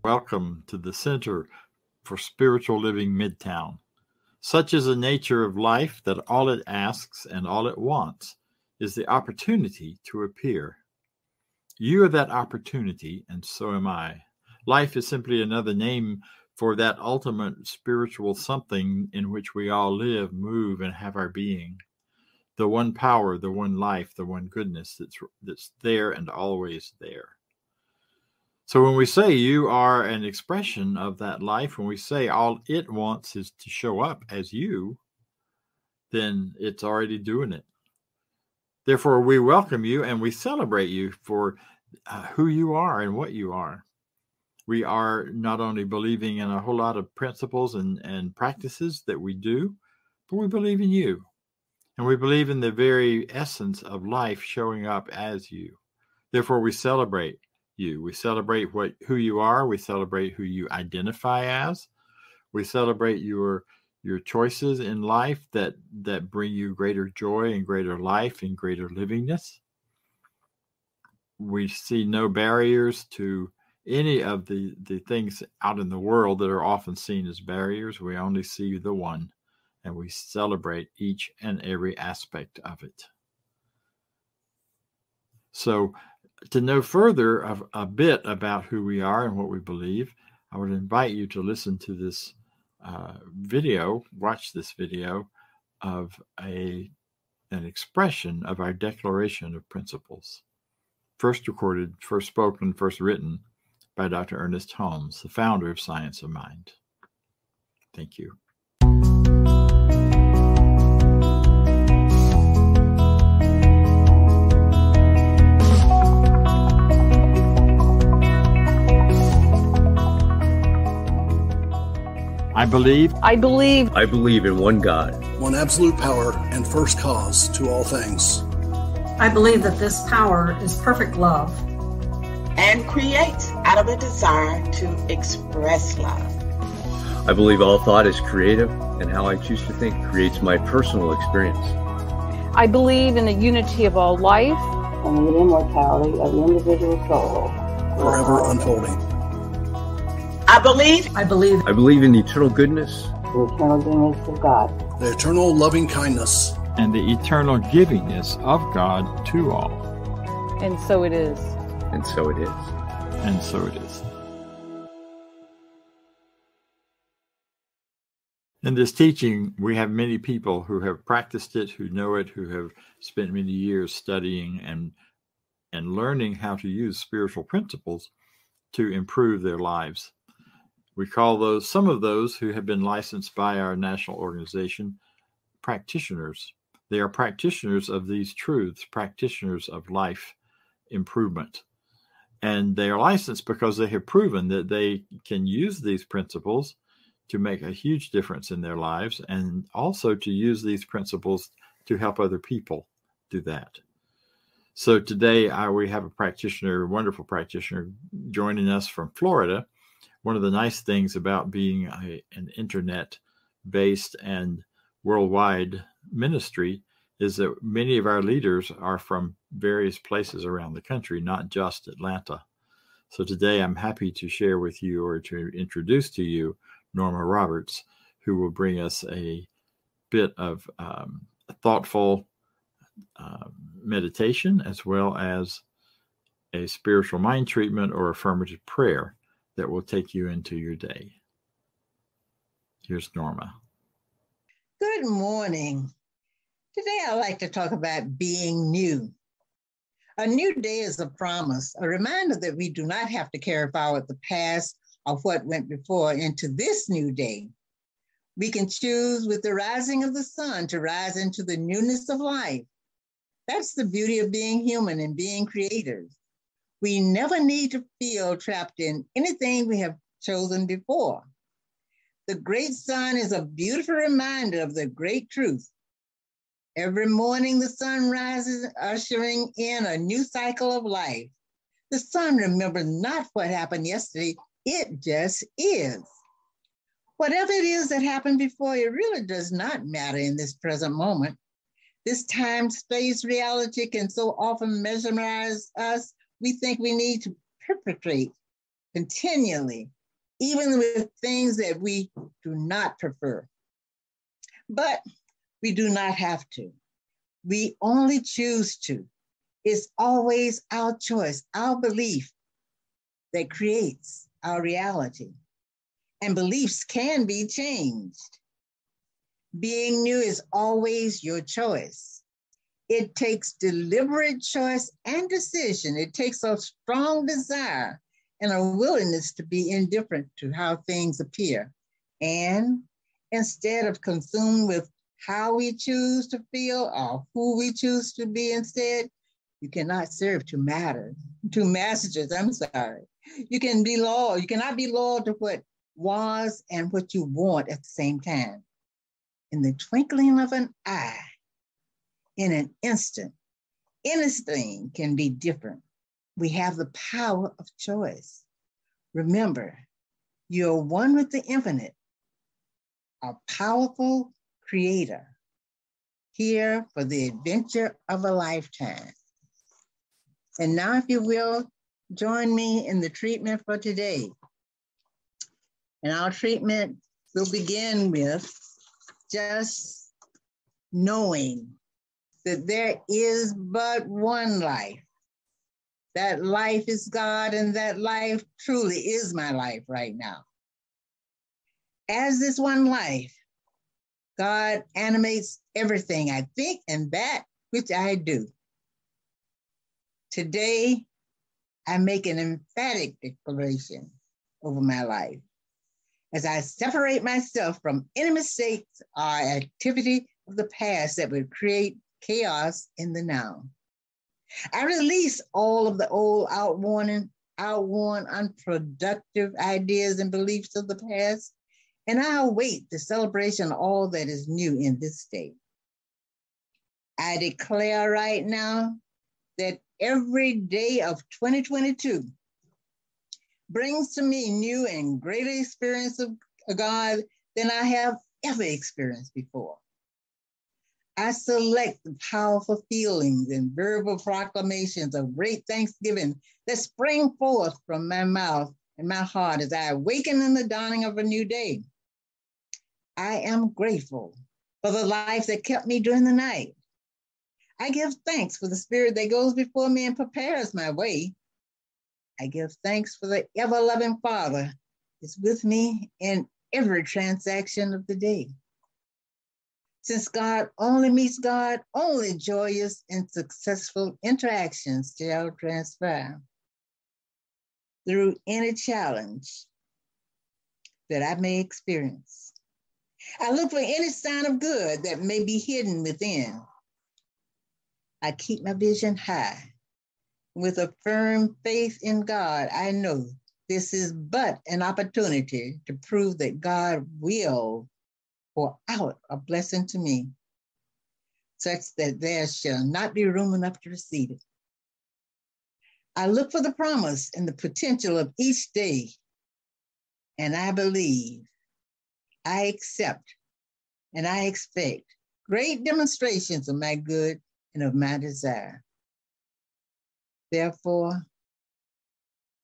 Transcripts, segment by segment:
Welcome to the Center for Spiritual Living Midtown. Such is the nature of life that all it asks and all it wants is the opportunity to appear. You are that opportunity, and so am I. Life is simply another name for that ultimate spiritual something in which we all live, move, and have our being. The one power, the one life, the one goodness that's there and always there. So when we say you are an expression of that life, when we say all it wants is to show up as you, then it's already doing it. Therefore, we welcome you and we celebrate you for who you are and what you are. We are not only believing in a whole lot of principles and practices that we do, but we believe in you. And we believe in the very essence of life showing up as you. Therefore, we celebrate you. We celebrate who you are. We celebrate who you identify as. We celebrate your choices in life that bring you greater joy and greater life and greater livingness. We see no barriers to any of the things out in the world that are often seen as barriers. We only see the one, and we celebrate each and every aspect of it. So, to know further a bit about who we are and what we believe, I would invite you to listen to this video, watch this video of an expression of our Declaration of Principles. First recorded, first spoken, first written by Dr. Ernest Holmes, the founder of Science of Mind. Thank you. I believe in one God, one absolute power and first cause to all things. I believe that this power is perfect love and creates out of a desire to express love. I believe all thought is creative, and how I choose to think creates my personal experience. I believe in the unity of all life and the immortality of the individual soul, forever unfolding. I believe in the eternal goodness, the eternal goodness of God, the eternal loving kindness, and the eternal givingness of God to all. And so it is. And so it is. And so it is. In this teaching, we have many people who have practiced it, who know it, who have spent many years studying and learning how to use spiritual principles to improve their lives. We call some of those who have been licensed by our national organization practitioners. They are practitioners of these truths, practitioners of life improvement. And they are licensed because they have proven that they can use these principles to make a huge difference in their lives, and also to use these principles to help other people do that. So today we have a wonderful practitioner joining us from Florida. One of the nice things about being an internet-based and worldwide ministry is that many of our leaders are from various places around the country, not just Atlanta. So today I'm happy to share with you, or to introduce to you, Norma Roberts, who will bring us a bit of thoughtful meditation, as well as a spiritual mind treatment or affirmative prayer that will take you into your day. Here's Norma. Good morning. Today I'd like to talk about being new. A new day is a promise, a reminder that we do not have to carry forward the past of what went before into this new day. We can choose with the rising of the sun to rise into the newness of life. That's the beauty of being human and being creators. We never need to feel trapped in anything we have chosen before. The great sun is a beautiful reminder of the great truth. Every morning the sun rises, ushering in a new cycle of life. The sun remembers not what happened yesterday, it just is. Whatever it is that happened before, it really does not matter in this present moment. This time-space reality can so often mesmerize us, we think we need to perpetrate continually even with things that we do not prefer. But we do not have to. We only choose to. It's always our choice, our belief that creates our reality. And beliefs can be changed. Being new is always your choice. It takes deliberate choice and decision. It takes a strong desire and a willingness to be indifferent to how things appear. And instead of consumed with how we choose to feel or who we choose to be instead, you cannot serve two messages. You cannot be loyal to what was and what you want at the same time. In the twinkling of an eye, in an instant, anything can be different. We have the power of choice. Remember, you're one with the infinite, a powerful creator, here for the adventure of a lifetime. And now, if you will, join me in the treatment for today. And our treatment will begin with just knowing that there is but one life. That life is God, and that life truly is my life right now. As this one life, God animates everything I think and that which I do. Today, I make an emphatic declaration over my life as I separate myself from any mistakes or activity of the past that would create chaos in the now. I release all of the old, outworn, unproductive ideas and beliefs of the past, and I await the celebration of all that is new in this state. I declare right now that every day of 2022 brings to me new and greater experience of God than I have ever experienced before. I select the powerful feelings and verbal proclamations of great thanksgiving that spring forth from my mouth and my heart as I awaken in the dawning of a new day. I am grateful for the life that kept me during the night. I give thanks for the spirit that goes before me and prepares my way. I give thanks for the ever-loving Father is with me in every transaction of the day. Since God only meets God, only joyous and successful interactions shall transpire through any challenge that I may experience. I look for any sign of good that may be hidden within. I keep my vision high. With a firm faith in God, I know this is but an opportunity to prove that God will pour out a blessing to me, such that there shall not be room enough to receive it. I look for the promise and the potential of each day, and I believe, I accept, and I expect great demonstrations of my good and of my desire. Therefore,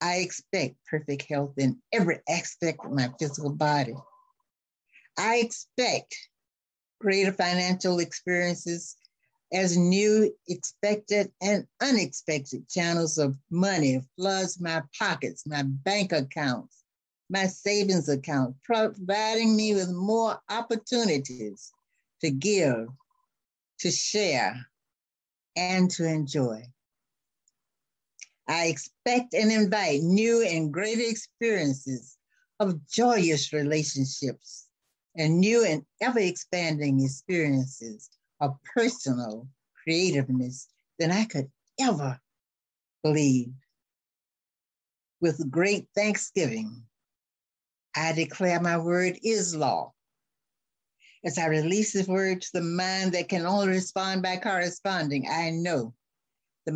I expect perfect health in every aspect of my physical body. I expect greater financial experiences as new, expected, and unexpected channels of money floods my pockets, my bank accounts, my savings account, providing me with more opportunities to give, to share, and to enjoy. I expect and invite new and greater experiences of joyous relationships and new and ever-expanding experiences of personal creativeness than I could ever believe. With great thanksgiving, I declare my word is law. As I release this word to the mind that can only respond by corresponding, I know the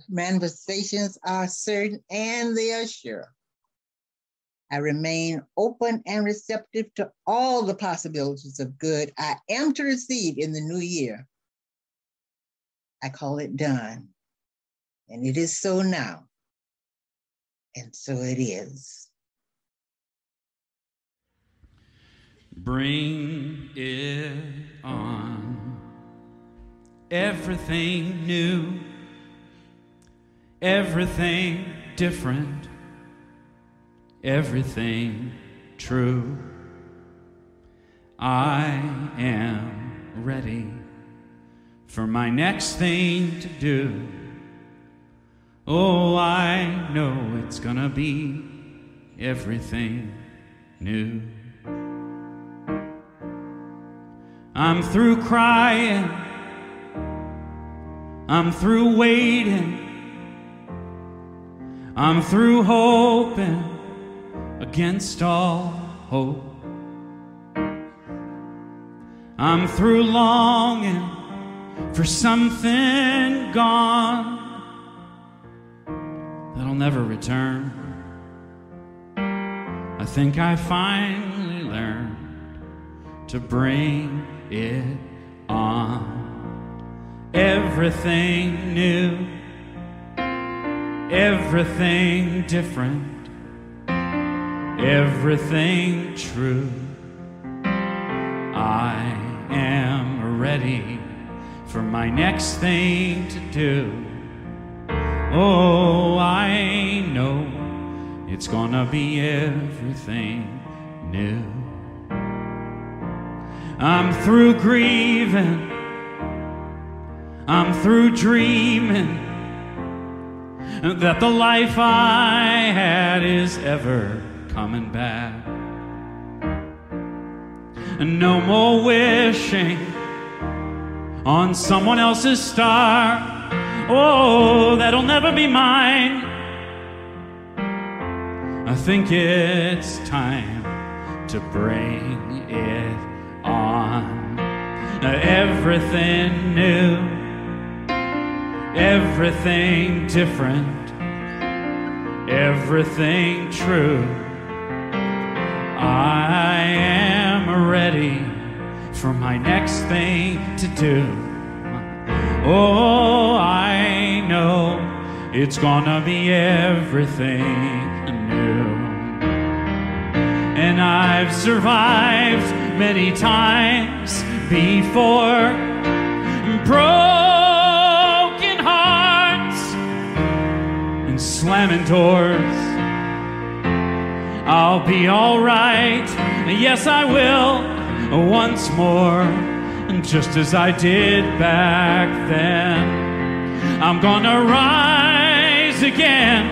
manifestations are certain and they are sure. I remain open and receptive to all the possibilities of good I am to receive in the new year. I call it done, and it is so now, and so it is. Bring it on. Everything new, everything different, everything true. I am ready for my next thing to do. Oh, I know it's gonna be everything new. I'm through crying, I'm through waiting, I'm through hoping against all hope. I'm through longing for something gone that'll never return. I think I finally learned to bring it on. Everything new, everything different, everything true. I am ready for my next thing to do. Oh, I know it's gonna be everything new. I'm through grieving, I'm through dreaming that the life I had is ever coming back. And no more wishing on someone else's star. Oh, that'll never be mine. I think it's time to bring it on. Everything new, everything different, everything true. I am ready for my next thing to do. Oh, I know it's gonna be everything new. And I've survived many times before, broken hearts and slamming doors. I'll be all right, yes I will, once more, just as I did back then. I'm gonna rise again,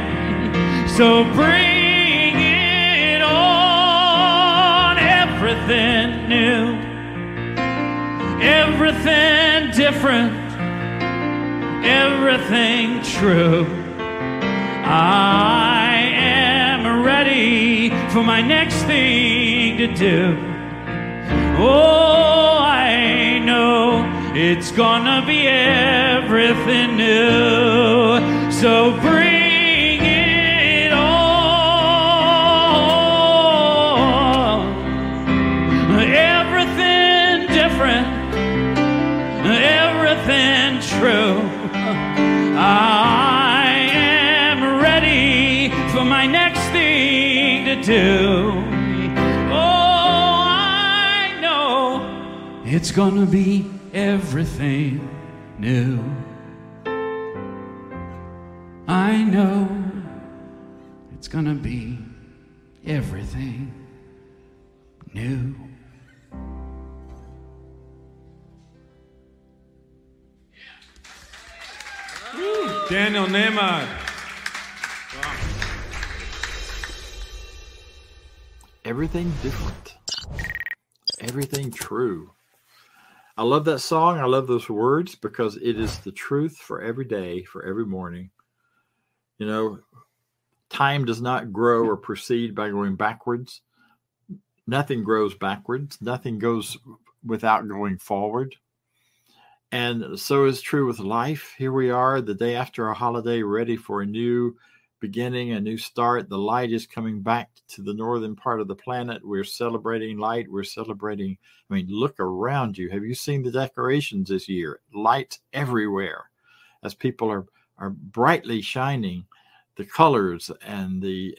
so bring it on. Everything new, everything different, everything true. I am ready for my next thing to do. Oh, I know it's gonna be everything new. So bring it on. Everything different, everything true. I am ready for my next thing to do. It's gonna be everything new. I know it's gonna be everything new. Daniel Nehemiah. Wow. Everything different. Everything true. I love that song. I love those words because it is the truth for every day, for every morning. You know, time does not grow or proceed by going backwards. Nothing grows backwards. Nothing goes without going forward. And so is true with life. Here we are the day after a holiday, ready for a new beginning, a new start. The light is coming back to the northern part of the planet. We're celebrating light. We're celebrating, I mean, look around you. Have you seen the decorations this year? Lights everywhere as people are brightly shining the colors and the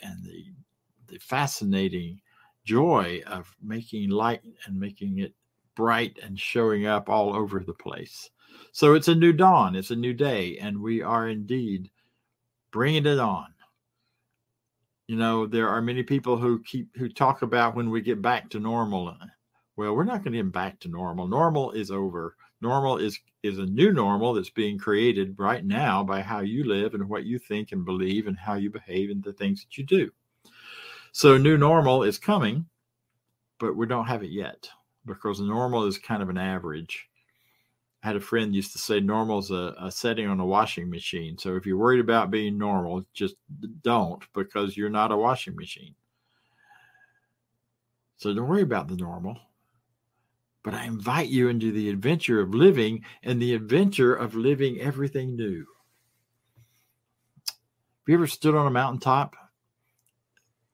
fascinating joy of making light and making it bright and showing up all over the place. So it's a new dawn, it's a new day, and we are indeed bringing it on. You know, there are many people who talk about when we get back to normal. Well, we're not going to get back to normal. Normal is over. Normal is a new normal that's being created right now by how you live and what you think and believe and how you behave and the things that you do. So new normal is coming, but we don't have it yet because normal is kind of an average. I had a friend used to say normal is a setting on a washing machine. So if you're worried about being normal, just don't, because you're not a washing machine. So don't worry about the normal. But I invite you into the adventure of living and the adventure of living everything new. Have you ever stood on a mountaintop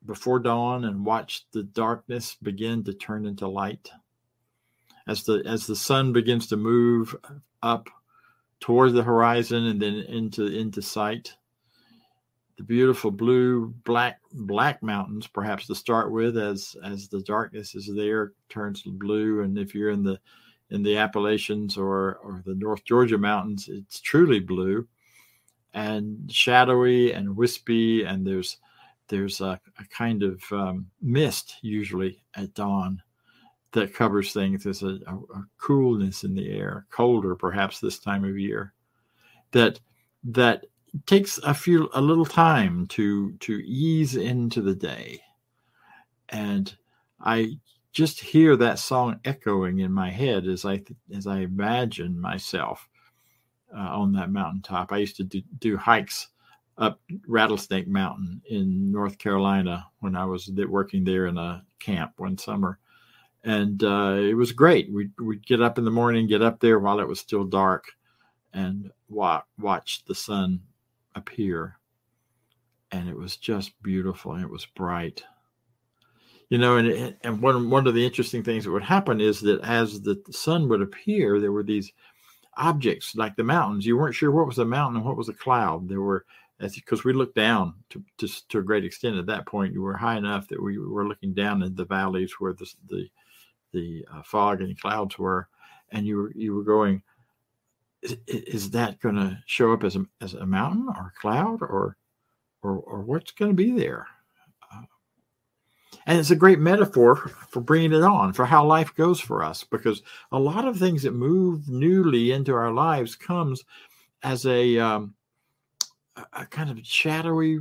before dawn and watched the darkness begin to turn into light? As the sun begins to move up towards the horizon and then into sight, the beautiful blue, black mountains, perhaps to start with, as the darkness is there, turns blue. And if you're in the Appalachians or the North Georgia mountains, it's truly blue and shadowy and wispy. And there's a kind of mist usually at dawn that covers things. There's a coolness in the air, colder perhaps this time of year, that takes a little time to ease into the day. And I just hear that song echoing in my head as I imagine myself on that mountaintop. I used to do hikes up Rattlesnake Mountain in North Carolina when I was working there in a camp one summer. And it was great. We'd get up in the morning, get up there while it was still dark, and watch the sun appear. And it was just beautiful, and it was bright. You know, and one of the interesting things that would happen is that as the sun would appear, there were these objects like the mountains. You weren't sure what was a mountain and what was a cloud. There were, because we looked down to a great extent at that point. You were high enough that we were looking down in the valleys where the fog and clouds were, and you were going, is that going to show up as a mountain or a cloud or what's going to be there? And it's a great metaphor for bringing it on, for how life goes for us, because a lot of things that move newly into our lives comes as a kind of shadowy,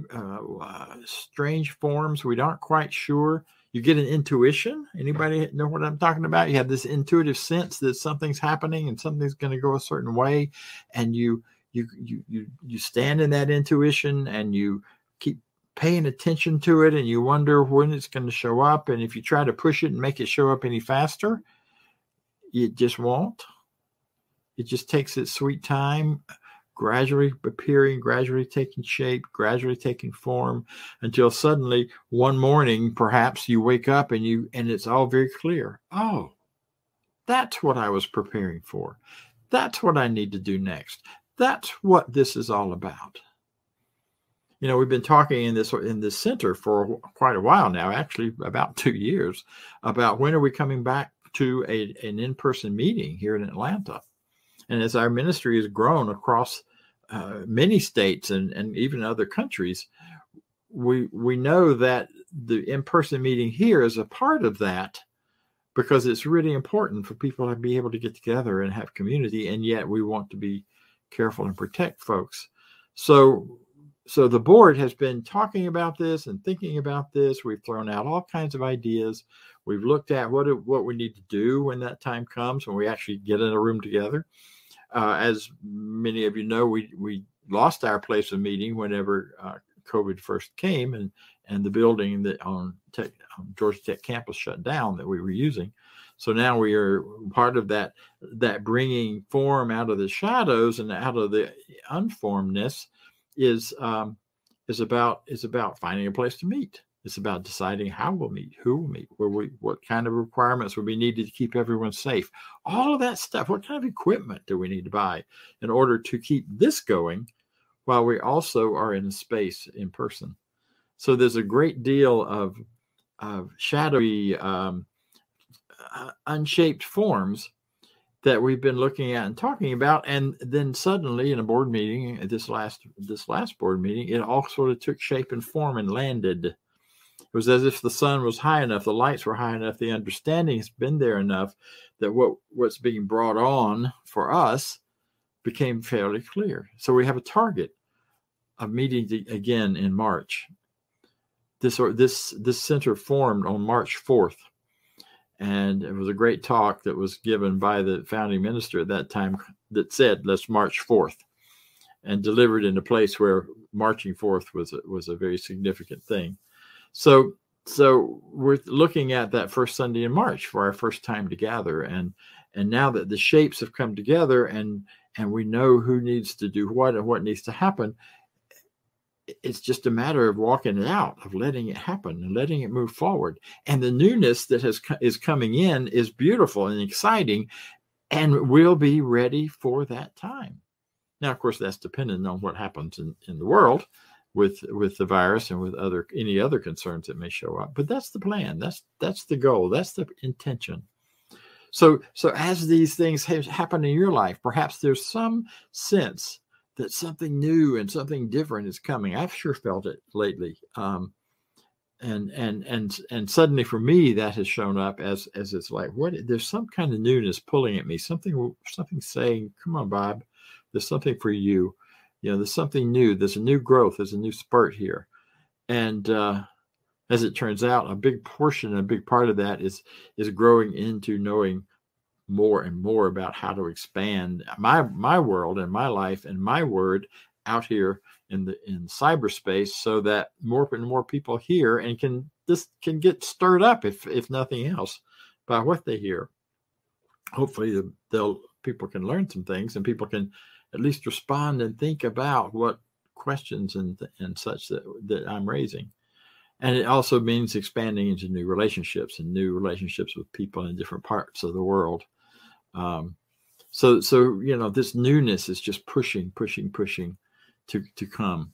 strange forms. We aren't quite sure. You get an intuition. Anybody know what I'm talking about? You have this intuitive sense that something's happening and something's going to go a certain way, and you stand in that intuition and you keep paying attention to it, and you wonder when it's going to show up. And if you try to push it and make it show up any faster, it just won't. It just takes its sweet time, gradually appearing, gradually taking shape, gradually taking form, until suddenly one morning, perhaps you wake up and it's all very clear. Oh, that's what I was preparing for. That's what I need to do next. That's what this is all about. You know, we've been talking in this center for quite a while now, actually about 2 years, about when are we coming back to an in-person meeting here in Atlanta. And as our ministry has grown across many states and even other countries, we know that the in-person meeting here is a part of that, because it's really important for people to be able to get together and have community, and yet we want to be careful and protect folks. So the board has been talking about this and thinking about this. We've thrown out all kinds of ideas. We've looked at what we need to do when that time comes, when we actually get in a room together. As many of you know, we lost our place of meeting whenever COVID first came, and the building that on Georgia Tech campus shut down that we were using. So now we are part of that bringing form out of the shadows and out of the unformedness is about finding a place to meet. It's about deciding how we'll meet, who will meet, what kind of requirements will be needed to keep everyone safe. All of that stuff. What kind of equipment do we need to buy in order to keep this going while we also are in a space in person? So there's a great deal of shadowy, unshaped forms that we've been looking at and talking about. And then suddenly in a board meeting, this last board meeting, it all sort of took shape and form and landed. It was as if the sun was high enough, the lights were high enough, the understanding has been there enough that what's being brought on for us became fairly clear. So we have a target of meeting again in March. This center formed on March 4th. And it was a great talk that was given by the founding minister at that time that said, let's March 4th, and delivered in a place where marching forth was a very significant thing. So we're looking at that first Sunday in March for our first time to gather. And now that the shapes have come together and we know who needs to do what and what needs to happen, it's just a matter of walking it out, of letting it happen and letting it move forward. And the newness that is coming in is beautiful and exciting, and we'll be ready for that time. Now, of course, that's dependent on what happens in the world with the virus and with any other concerns that may show up. But that's the plan. That's the goal. That's the intention. So as these things happen in your life, perhaps there's some sense that something new and something different is coming. I've sure felt it lately. And suddenly for me, that has shown up as it's like, there's some kind of newness pulling at me, something saying, come on, Bob, there's something for you. There's something new. There's a new growth. There's a new spurt here. And as it turns out, a big portion, a big part of that is growing into knowing more and more about how to expand my world and my life and my word out here in cyberspace, so that more and more people hear and can get stirred up, if nothing else, by what they hear. Hopefully people can learn some things, and people can at least respond and think about what questions and such that I'm raising. And it also means expanding into new relationships with people in different parts of the world. So this newness is just pushing to come.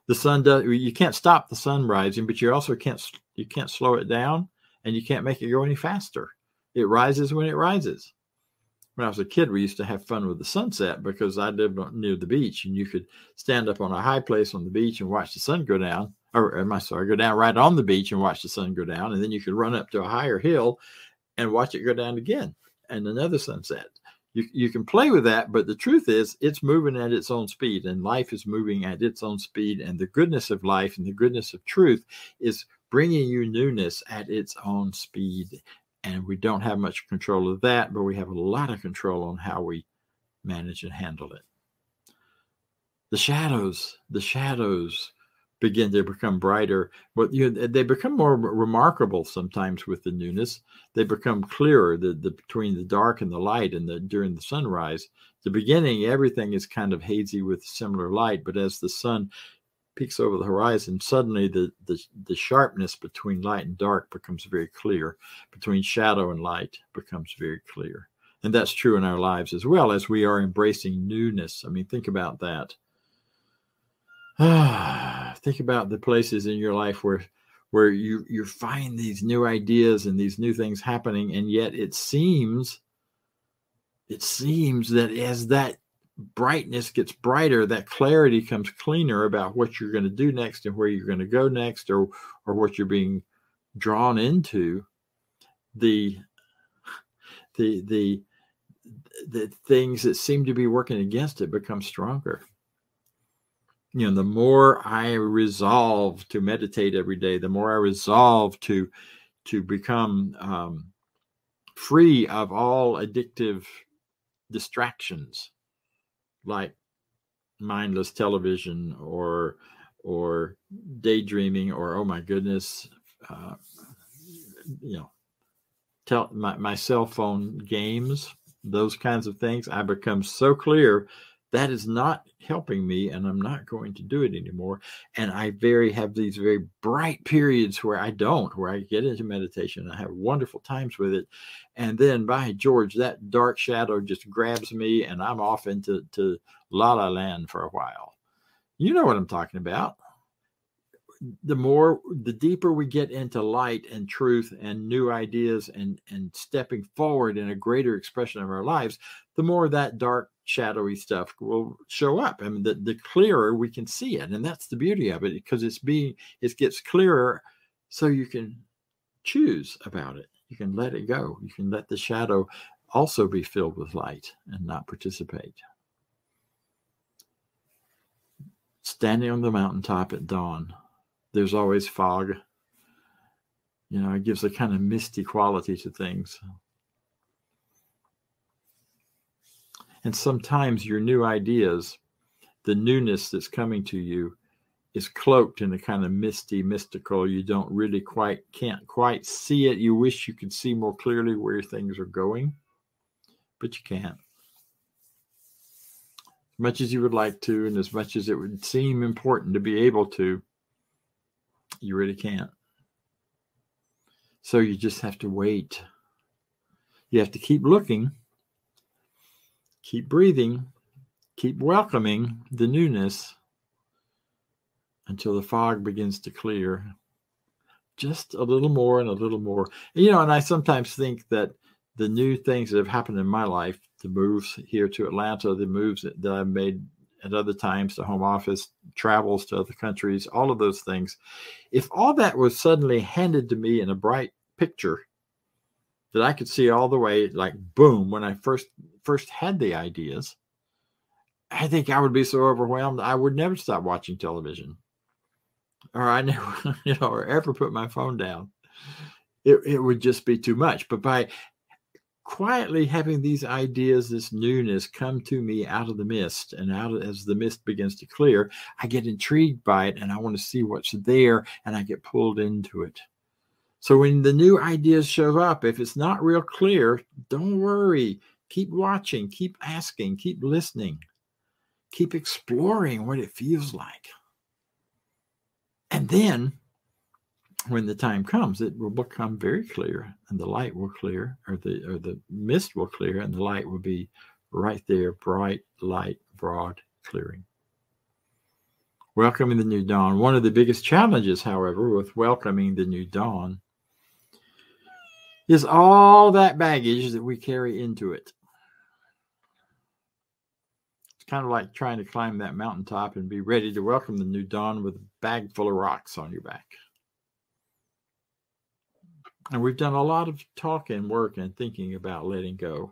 The sun you can't stop the sun rising, but you also can't slow it down, and you can't make it go any faster. It rises when it rises. When I was a kid, we used to have fun with the sunset because I lived near the beach, and you could stand up on a high place on the beach and watch the sun go down, go down right on the beach and watch the sun go down. And then you could run up to a higher hill and watch it go down again, and another sunset. You can play with that, but the truth is it's moving at its own speed, and life is moving at its own speed. And the goodness of life and the goodness of truth is bringing you newness at its own speed. And we don't have much control of that, but we have a lot of control on how we manage and handle it. The shadows begin to become brighter, but they become more remarkable sometimes with the newness. They become clearer between the dark and the light, and during the sunrise. The beginning, everything is kind of hazy with similar light, but as the sun peeks over the horizon, suddenly the sharpness between light and dark becomes very clear. Between shadow and light becomes very clear. And that's true in our lives as well, as we are embracing newness. I mean, think about that. Think about the places in your life where you find these new ideas and these new things happening, and yet it seems that as that brightness gets brighter, that clarity comes cleaner about what you're going to do next and where you're going to go next, or what you're being drawn into. The things that seem to be working against it become stronger. The more I resolve to meditate every day, the more I resolve to become free of all addictive distractions, like mindless television or daydreaming, or, oh my goodness, my cell phone games, those kinds of things. I become so clear that is not helping me, and I'm not going to do it anymore. And I have these very bright periods where I get into meditation. I have wonderful times with it. And then, by George, that dark shadow just grabs me, and I'm off into La La Land for a while. You know what I'm talking about. the deeper we get into light and truth and new ideas and stepping forward in a greater expression of our lives, the more that dark, shadowy stuff will show up. I mean, the clearer we can see it. And that's the beauty of it, because it gets clearer, so you can choose about it. You can let it go. You can let the shadow also be filled with light and not participate. Standing on the mountaintop at dawn, there's always fog. You know, it gives a kind of misty quality to things. And sometimes your new ideas, the newness that's coming to you, is cloaked in a kind of misty, mystical. You can't quite see it. You wish you could see more clearly where things are going, but you can't. As much as you would like to, and as much as it would seem important to be able to, you really can't. So you just have to wait. You have to keep looking, keep breathing, keep welcoming the newness until the fog begins to clear. Just a little more and a little more. You know, and I sometimes think that the new things that have happened in my life, the moves here to Atlanta, the moves that I've made at other times to home office, travels to other countries, all of those things, if all that was suddenly handed to me in a bright picture that I could see all the way, like boom, when I first had the ideas, I think I would be so overwhelmed I would never stop watching television, or I never, or ever put my phone down. It would just be too much. But by quietly having these ideas, this newness come to me out of the mist, and as the mist begins to clear, I get intrigued by it and I want to see what's there, and I get pulled into it. So when the new ideas show up, if it's not real clear, don't worry. Keep watching, keep asking, keep listening, keep exploring what it feels like. And then when the time comes, it will become very clear, and the light will clear, or the mist will clear, and the light will be right there, bright, light, broad, clearing. Welcoming the new dawn. One of the biggest challenges, however, with welcoming the new dawn is all that baggage that we carry into it. It's kind of like trying to climb that mountaintop and be ready to welcome the new dawn with a bag full of rocks on your back. And we've done a lot of talk and work and thinking about letting go.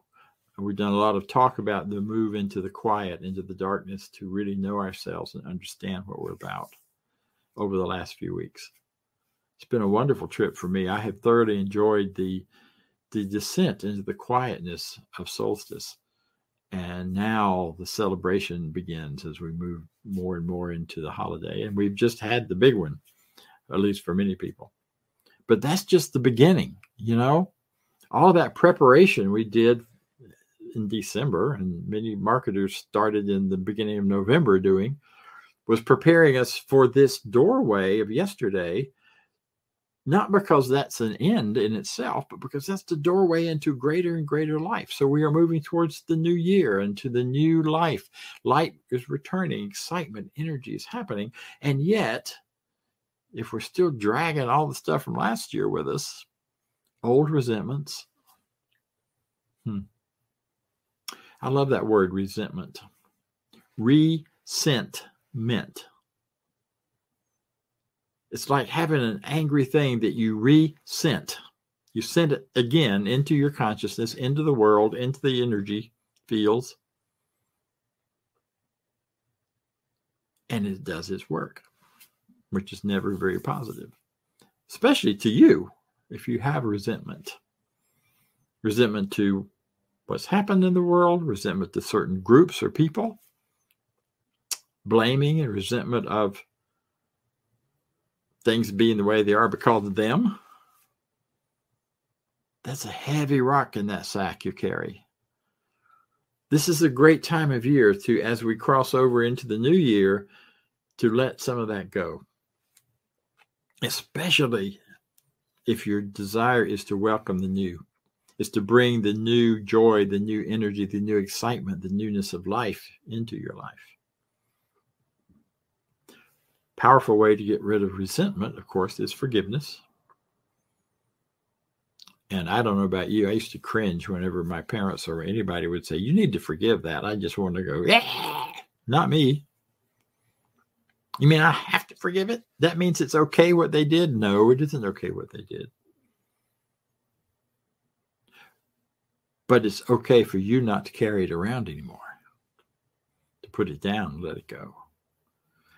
And we've done a lot of talk about the move into the quiet, into the darkness, to really know ourselves and understand what we're about over the last few weeks. It's been a wonderful trip for me. I have thoroughly enjoyed the descent into the quietness of solstice. And now the celebration begins as we move more and more into the holiday. And we've just had the big one, at least for many people. But that's just the beginning, you know. All that preparation we did in December, and many marketers started in the beginning of November doing, was preparing us for this doorway of yesterday, not because that's an end in itself, but because that's the doorway into greater and greater life. So we are moving towards the new year and to the new life. Light is returning, excitement, energy is happening. And yet, if we're still dragging all the stuff from last year with us, old resentments. I love that word, resentment. Resentment. It's like having an angry thing that you resent. You send it again into your consciousness, into the world, into the energy fields. And it does its work, which is never very positive, especially to you if you have resentment. Resentment to what's happened in the world, resentment to certain groups or people, blaming and resentment of things being the way they are because of them. That's a heavy rock in that sack you carry. This is a great time of year to, as we cross over into the new year, to let some of that go. Especially if your desire is to welcome the new, is to bring the new joy, the new energy, the new excitement, the newness of life into your life. Powerful way to get rid of resentment, of course, is forgiveness. And I don't know about you, I used to cringe whenever my parents or anybody would say, you need to forgive that. I just wanted to go, yeah, not me. You mean I have to forgive it? That means it's okay what they did? No, it isn't okay what they did. But it's okay for you not to carry it around anymore. To put it down and let it go.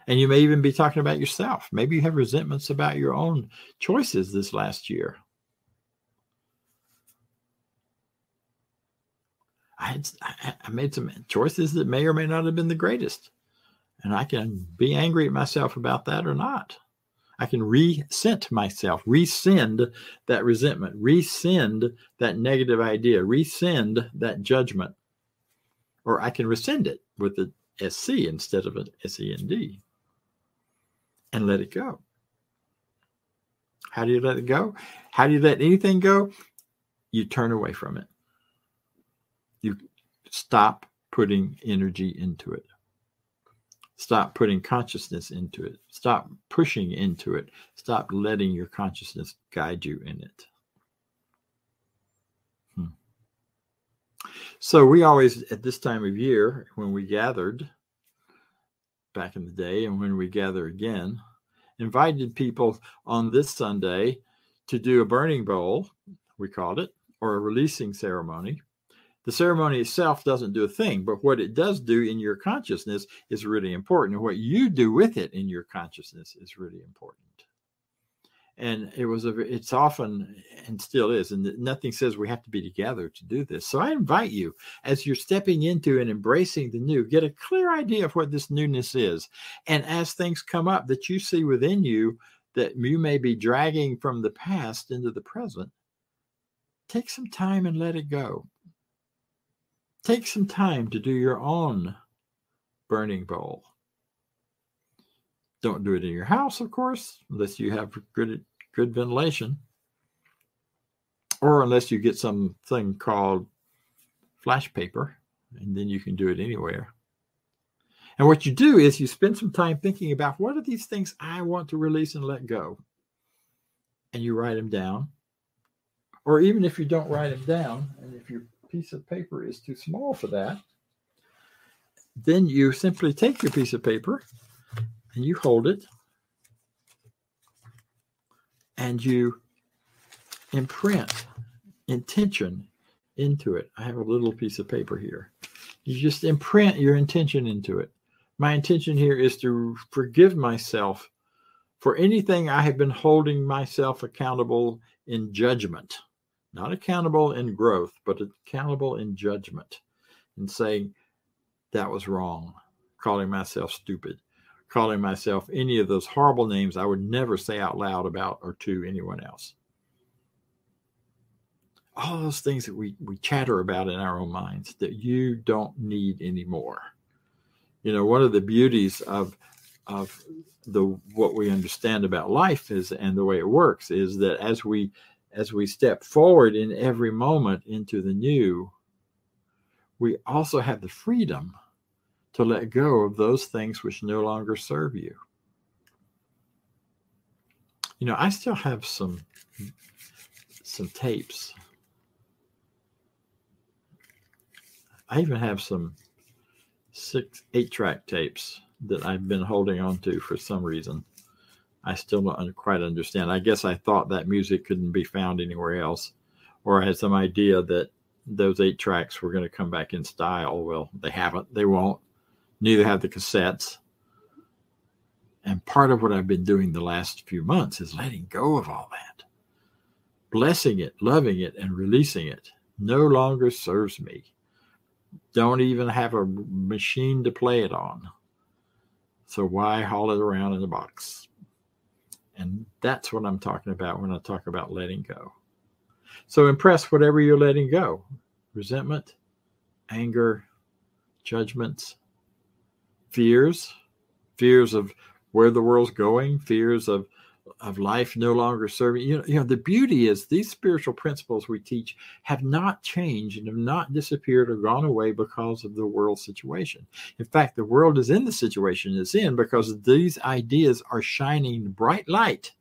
And you may even be talking about yourself. Maybe you have resentments about your own choices this last year. I made some choices that may or may not have been the greatest. And I can be angry at myself about that or not. I can resent myself, rescind that resentment, rescind that negative idea, rescind that judgment. Or I can rescind it with the SC instead of an SEND and let it go. How do you let it go? How do you let anything go? You turn away from it. You stop putting energy into it. Stop putting consciousness into it. Stop pushing into it. Stop letting your consciousness guide you in it. So we always, at this time of year, when we gathered back in the day and when we gather again, invited people on this Sunday to do a burning bowl, we called it, or a releasing ceremony. The ceremony itself doesn't do a thing, but what it does do in your consciousness is really important. And what you do with it in your consciousness is really important. And it's often, and still is, and nothing says we have to be together to do this. So I invite you, as you're stepping into and embracing the new, get a clear idea of what this newness is. And as things come up that you see within you that you may be dragging from the past into the present, take some time and let it go. Take some time to do your own burning bowl. Don't do it in your house, of course, unless you have good ventilation. Or unless you get something called flash paper, and then you can do it anywhere. And what you do is you spend some time thinking about what are these things I want to release and let go. And you write them down. Or even if you don't write them down, and if your piece of paper is too small for that, then you simply take your piece of paper and you hold it and you imprint intention into it. I have a little piece of paper here. You just imprint your intention into it. My intention here is to forgive myself for anything I have been holding myself accountable in judgment. Not accountable in growth, but accountable in judgment. And saying that was wrong. Calling myself stupid. Calling myself any of those horrible names I would never say out loud about or to anyone else. All those things that we chatter about in our own minds that you don't need anymore. You know, one of the beauties of what we understand about life is, and the way it works, is that as we step forward in every moment into the new, we also have the freedom to let go of those things which no longer serve you. You know, I still have some tapes. I even have some 8-track tapes that I've been holding on to for some reason. I still don't quite understand. I guess I thought that music couldn't be found anywhere else, or I had some idea that those 8 tracks were going to come back in style. Well, they haven't. They won't. Neither have the cassettes. And part of what I've been doing the last few months is letting go of all that. Blessing it, loving it, and releasing it. No longer serves me. Don't even have a machine to play it on. So why haul it around in a box? And that's what I'm talking about when I talk about letting go. So impress whatever you're letting go. Resentment, anger, judgments, fears of where the world's going, fears of of life no longer serving. The beauty is these spiritual principles we teach have not changed and have not disappeared or gone away because of the world situation. In fact, the world is in the situation it's in because these ideas are shining bright light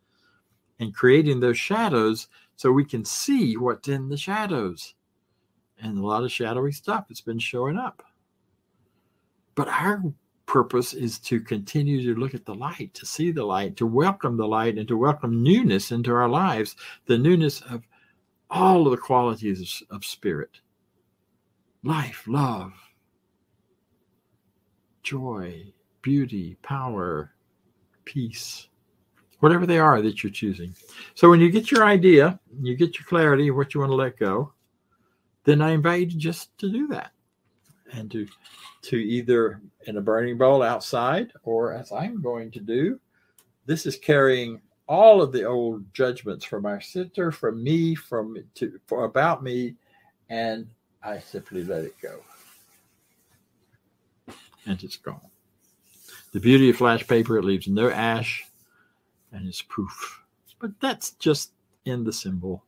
and creating those shadows so we can see what's in the shadows. And a lot of shadowy stuff has been showing up. But our purpose is to continue to look at the light, to see the light, to welcome the light, and to welcome newness into our lives, the newness of all of the qualities of spirit. Life, love, joy, beauty, power, peace, whatever they are that you're choosing. So when you get your idea, you get your clarity of what you want to let go, then I invite you just to do that and to either in a burning bowl outside, or as I'm going to do, this is carrying all of the old judgments from our center, from me, about me, and I simply let it go. And it's gone. The beauty of flash paper, it leaves no ash, and it's poof. But that's just in the symbol.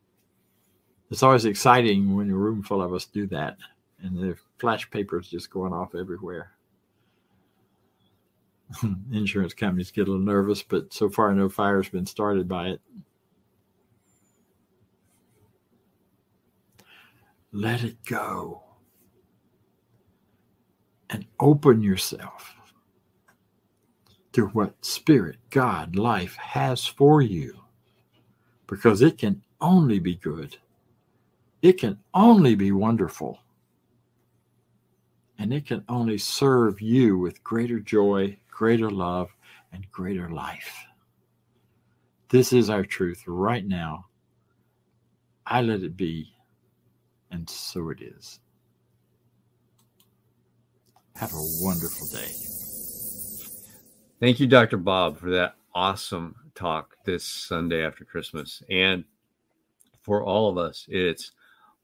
It's always exciting when a room full of us do that, and the flash paper is just going off everywhere. Insurance companies get a little nervous, but so far no fire's been started by it. Let it go and open yourself to what Spirit, God, life has for you, because it can only be good. It can only be wonderful. And it can only serve you with greater joy, greater love, and greater life. This is our truth right now. I let it be, and so it is. Have a wonderful day. Thank you, Dr. Bob, for that awesome talk this Sunday after Christmas. And for all of us, it's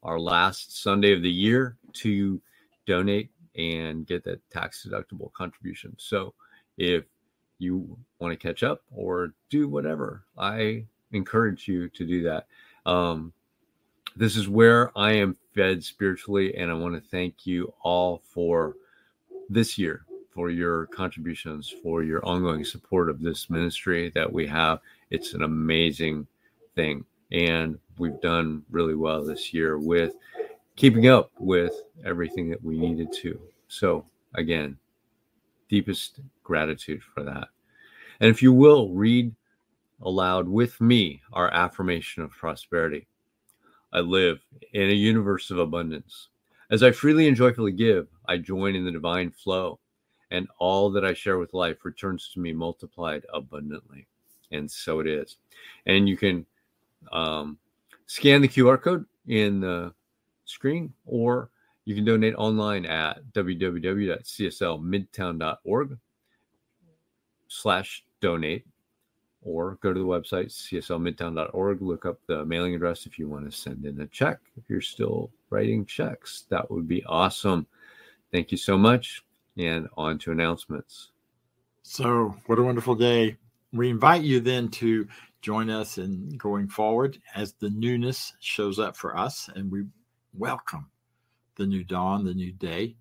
our last Sunday of the year to donate and get that tax-deductible contribution. So if you want to catch up or do whatever, I encourage you to do that. This is where I am fed spiritually, and I want to thank you all for this year, for your contributions, for your ongoing support of this ministry that we have. It's an amazing thing, and we've done really well this year with keeping up with everything that we needed to. So again, deepest gratitude for that. And if you will, read aloud with me our affirmation of prosperity. I live in a universe of abundance. As I freely and joyfully give, I join in the divine flow, and all that I share with life returns to me multiplied abundantly. And so it is. And you can scan the QR code in the screen, or you can donate online at www.cslmidtown.org/donate, or go to the website cslmidtown.org, look up the mailing address if you want to send in a check. If you're still writing checks, that would be awesome. Thank you so much, and on to announcements. So what a wonderful day. We invite you then to join us in going forward as the newness shows up for us, and we welcome the new dawn, the new day.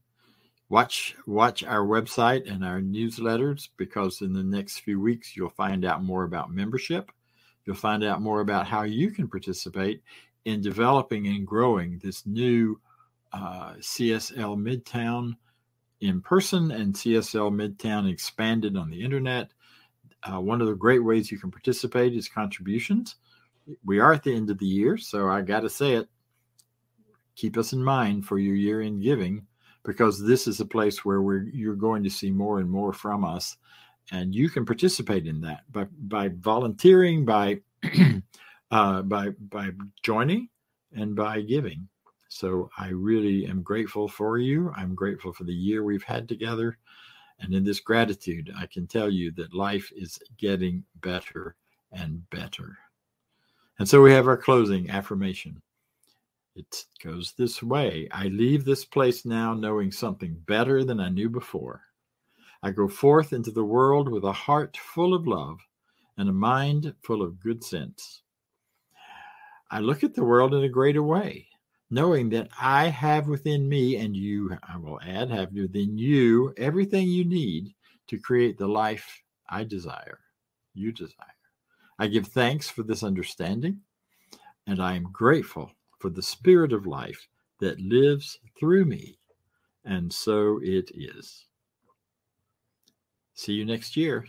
Watch our website and our newsletters, because in the next few weeks, you'll find out more about membership. You'll find out more about how you can participate in developing and growing this new CSL Midtown in person and CSL Midtown expanded on the internet. One of the great ways you can participate is contributions. We are at the end of the year, so I got to say it. Keep us in mind for your year-end giving, because this is a place where you're going to see more and more from us, and you can participate in that by volunteering, by joining, and by giving. So I really am grateful for you. I'm grateful for the year we've had together, and in this gratitude, I can tell you that life is getting better and better. And so we have our closing affirmation. It goes this way. I leave this place now knowing something better than I knew before. I go forth into the world with a heart full of love and a mind full of good sense. I look at the world in a greater way, knowing that I have within me, and you, I will add, have within you everything you need to create the life I desire, you desire. I give thanks for this understanding, and I am grateful for the spirit of life that lives through me, and so it is. See you next year.